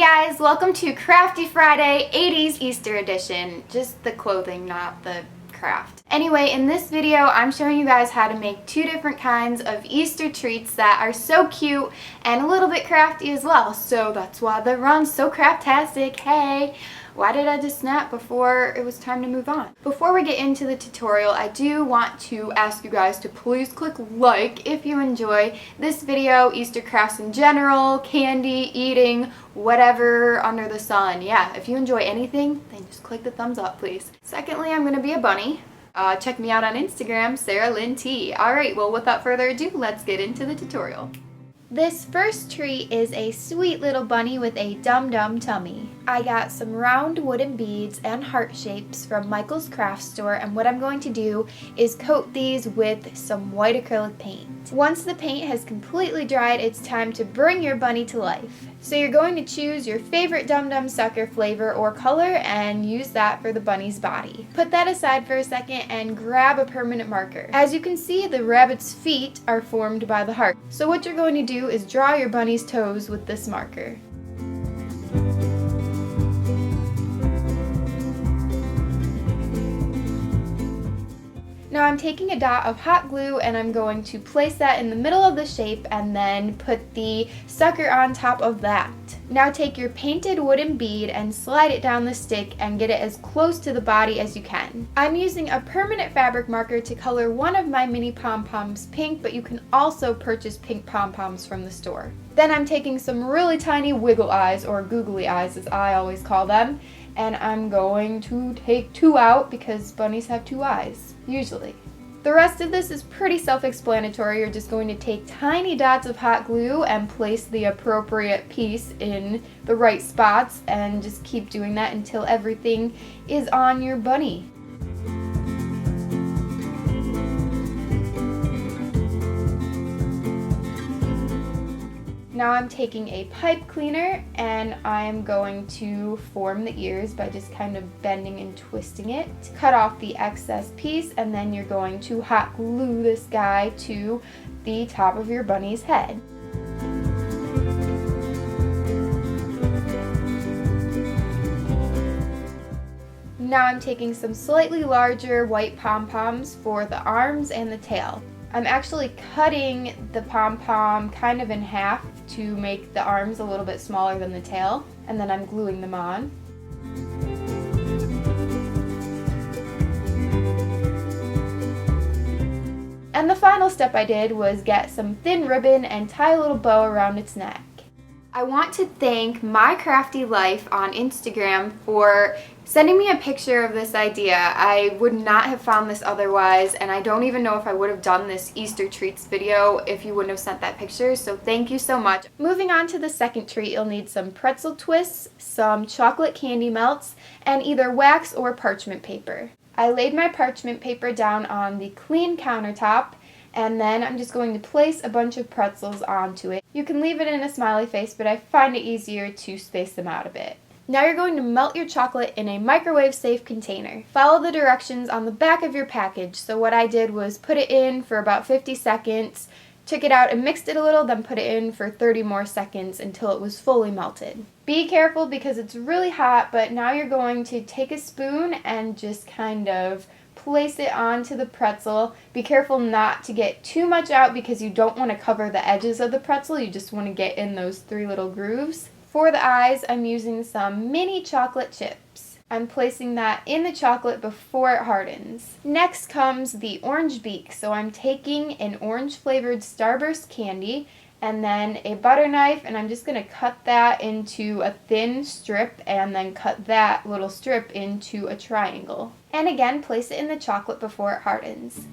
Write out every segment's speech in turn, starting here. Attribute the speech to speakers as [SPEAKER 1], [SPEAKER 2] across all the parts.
[SPEAKER 1] guys, welcome to Crafty Friday 80s Easter edition. Just the clothing, not the craft. Anyway, in this video, I'm showing you guys how to make two different kinds of Easter treats that are so cute and a little bit crafty as well. So that's why they're on SoCraftastic. Hey! Why did I just snap before it was time to move on? Before we get into the tutorial, I do want to ask you guys to please click like if you enjoy this video, Easter crafts in general, candy, eating, whatever under the sun. Yeah, if you enjoy anything, then just click the thumbs up, please. Secondly, I'm going to be a bunny. Check me out on Instagram, Sarah Lynn T. Alright, well without further ado, let's get into the tutorial. This first treat is a sweet little bunny with a Dum Dum tummy. I got some round wooden beads and heart shapes from Michael's craft store, and what I'm going to do is coat these with some white acrylic paint. Once the paint has completely dried, it's time to bring your bunny to life. So you're going to choose your favorite Dum Dum sucker flavor or color and use that for the bunny's body. Put that aside for a second and grab a permanent marker. As you can see, the rabbit's feet are formed by the heart. So what you're going to do is draw your bunny's toes with this marker. Now I'm taking a dot of hot glue and I'm going to place that in the middle of the shape and then put the sucker on top of that. Now take your painted wooden bead and slide it down the stick and get it as close to the body as you can. I'm using a permanent fabric marker to color one of my mini pom-poms pink, but you can also purchase pink pom-poms from the store. Then I'm taking some really tiny wiggle eyes, or googly eyes as I always call them, and I'm going to take two out because bunnies have two eyes, usually. The rest of this is pretty self-explanatory. You're just going to take tiny dots of hot glue and place the appropriate piece in the right spots and just keep doing that until everything is on your bunny. Now I'm taking a pipe cleaner and I'm going to form the ears by just kind of bending and twisting it. Cut off the excess piece and then you're going to hot glue this guy to the top of your bunny's head. Now I'm taking some slightly larger white pom-poms for the arms and the tail. I'm actually cutting the pom-pom kind of in half to make the arms a little bit smaller than the tail, and then I'm gluing them on. And the final step I did was get some thin ribbon and tie a little bow around its neck. I want to thank My Crafty Life on Instagram for sending me a picture of this idea. I would not have found this otherwise, and I don't even know if I would have done this Easter treats video if you wouldn't have sent that picture, so thank you so much. Moving on to the second treat, you'll need some pretzel twists, some chocolate candy melts, and either wax or parchment paper. I laid my parchment paper down on the clean countertop, and then I'm just going to place a bunch of pretzels onto it. You can leave it in a smiley face, but I find it easier to space them out a bit. Now you're going to melt your chocolate in a microwave-safe container. Follow the directions on the back of your package. So what I did was put it in for about 50 seconds, took it out and mixed it a little, then put it in for 30 more seconds until it was fully melted. Be careful because it's really hot, but now you're going to take a spoon and just kind of place it onto the pretzel. Be careful not to get too much out because you don't want to cover the edges of the pretzel. You just want to get in those three little grooves. For the eyes, I'm using some mini chocolate chips. I'm placing that in the chocolate before it hardens. Next comes the orange beak. So I'm taking an orange flavored Starburst candy and then a butter knife, and I'm just going to cut that into a thin strip and then cut that little strip into a triangle. And again, place it in the chocolate before it hardens.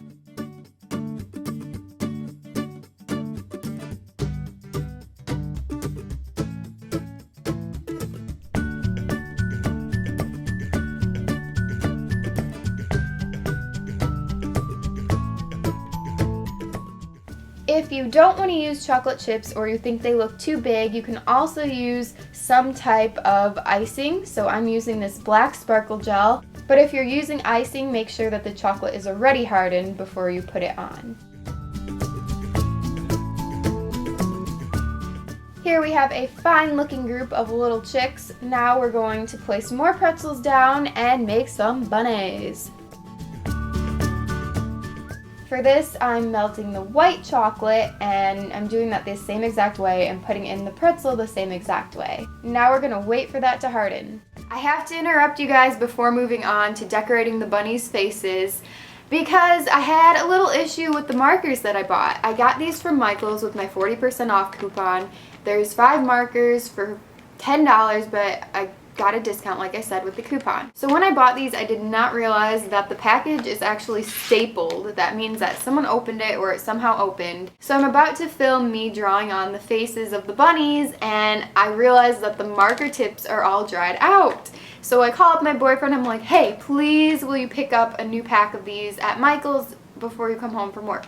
[SPEAKER 1] If you don't want to use chocolate chips or you think they look too big, you can also use some type of icing. So I'm using this black sparkle gel, but if you're using icing, make sure that the chocolate is already hardened before you put it on. Here we have a fine looking group of little chicks. Now we're going to place more pretzels down and make some bunnies. For this, I'm melting the white chocolate, and I'm doing that the same exact way and putting in the pretzel the same exact way. Now we're gonna wait for that to harden. I have to interrupt you guys before moving on to decorating the bunnies' faces because I had a little issue with the markers that I bought. I got these from Michael's with my 40% off coupon. There's 5 markers for $10, but I got a discount, like I said, with the coupon. So when I bought these, I did not realize that the package is actually stapled. That means that someone opened it or it somehow opened. So I'm about to film me drawing on the faces of the bunnies, and I realized that the marker tips are all dried out. So I call up my boyfriend, I'm like, hey, please will you pick up a new pack of these at Michael's before you come home from work?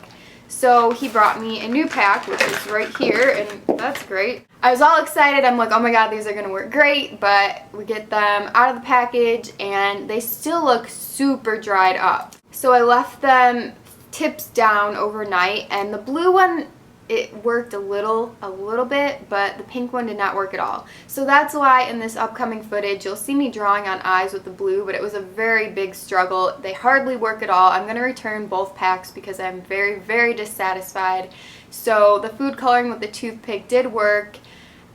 [SPEAKER 1] So he brought me a new pack, which is right here, and that's great. I was all excited. I'm like, oh my god, these are going to work great, but we get them out of the package and they still look super dried up. So I left them tips down overnight, and the blue one, it worked a little bit, but the pink one did not work at all. So that's why in this upcoming footage you'll see me drawing on eyes with the blue, but it was a very big struggle. They hardly work at all. I'm going to return both packs because I'm very, very dissatisfied. So the food coloring with the toothpick did work.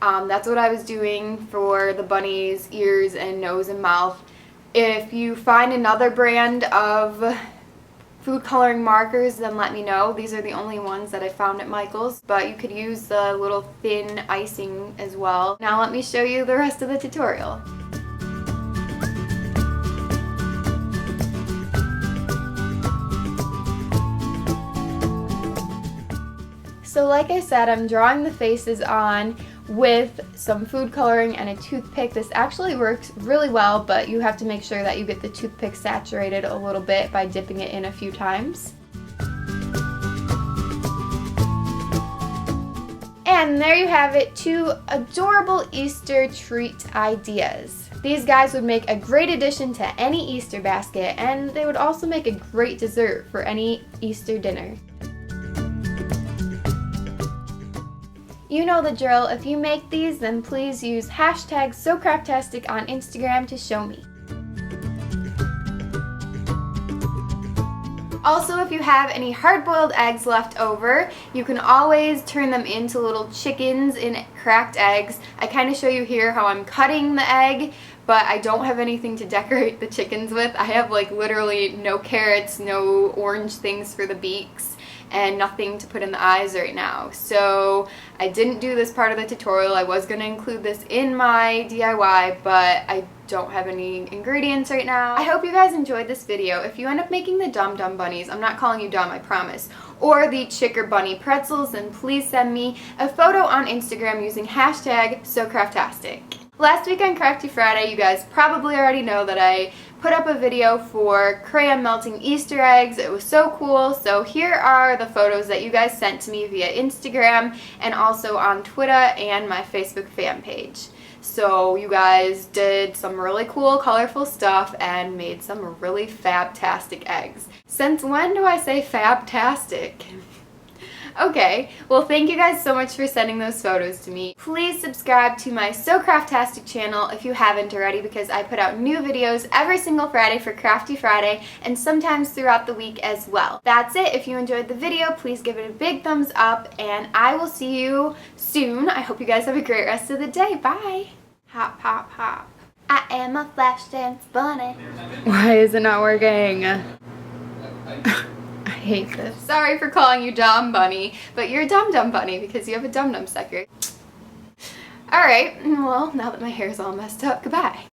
[SPEAKER 1] That's what I was doing for the bunnies' ears and nose and mouth. If you find another brand of food coloring markers, then let me know. These are the only ones that I found at Michael's, but you could use the little thin icing as well. Now let me show you the rest of the tutorial. So like I said, I'm drawing the faces on with some food coloring and a toothpick. This actually works really well, but you have to make sure that you get the toothpick saturated a little bit by dipping it in a few times. And there you have it, 2 adorable Easter treat ideas. These guys would make a great addition to any Easter basket, and they would also make a great dessert for any Easter dinner. You know the drill. If you make these, then please use hashtag SoCraftastic on Instagram to show me. Also, if you have any hard-boiled eggs left over, you can always turn them into little chickens in cracked eggs. I kind of show you here how I'm cutting the egg, but I don't have anything to decorate the chickens with. I have like literally no carrots, no orange things for the beaks, and nothing to put in the eyes right now. So I didn't do this part of the tutorial. I was going to include this in my DIY, but I don't have any ingredients right now. I hope you guys enjoyed this video. If you end up making the Dum Dum bunnies, I'm not calling you dumb, I promise, or the chicker bunny pretzels, then please send me a photo on Instagram using hashtag SoCraftastic. Last week on Crafty Friday, you guys probably already know that I put up a video for crayon melting Easter eggs. It was so cool. So here are the photos that you guys sent to me via Instagram and also on Twitter and my Facebook fan page. So you guys did some really cool, colorful stuff and made some really fabtastic eggs. Since when do I say fabtastic? Okay, well thank you guys so much for sending those photos to me. Please subscribe to my SoCraftastic channel if you haven't already, because I put out new videos every single Friday for Crafty Friday and sometimes throughout the week as well. That's it. If you enjoyed the video, please give it a big thumbs up and I will see you soon. I hope you guys have a great rest of the day. Bye! Hop, hop, hop. I am a flash dance bunny. Why is it not working? I hate this. Sorry for calling you Dumb Bunny, but you're a Dum Dum Bunny because you have a Dum Dum sucker. Alright, well, now that my hair's all messed up, goodbye.